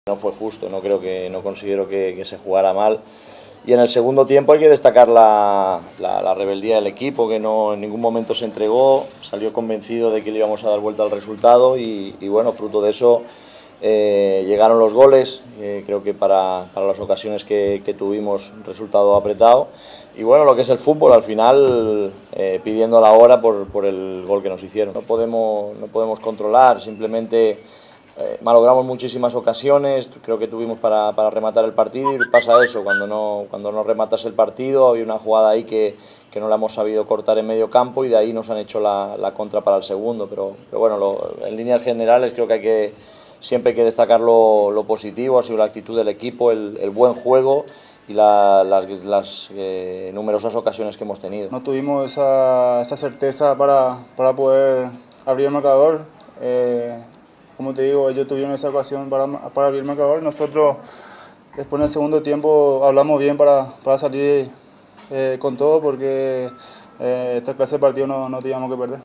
No fue justo, no considero que se jugara mal. Y en el segundo tiempo hay que destacar la rebeldía del equipo, que no en ningún momento se entregó, salió convencido de que le íbamos a dar vuelta al resultado y bueno, fruto de eso llegaron los goles, creo que para las ocasiones que tuvimos resultado apretado. Y bueno, lo que es el fútbol, al final pidiendo la hora por el gol que nos hicieron. No podemos controlar, simplemente malogramos muchísimas ocasiones, creo que tuvimos para rematar el partido y pasa eso, cuando no rematas el partido, había una jugada ahí que no la hemos sabido cortar en medio campo y de ahí nos han hecho la contra para el segundo, pero bueno, en líneas generales creo que siempre hay que destacar lo positivo, ha sido la actitud del equipo, el buen juego y las numerosas ocasiones que hemos tenido. No tuvimos esa certeza para poder abrir el marcador. Como te digo, ellos tuvieron esa ocasión para abrir el marcador. Nosotros, después en el segundo tiempo, hablamos bien para salir con todo porque esta clase de partido no teníamos que perder.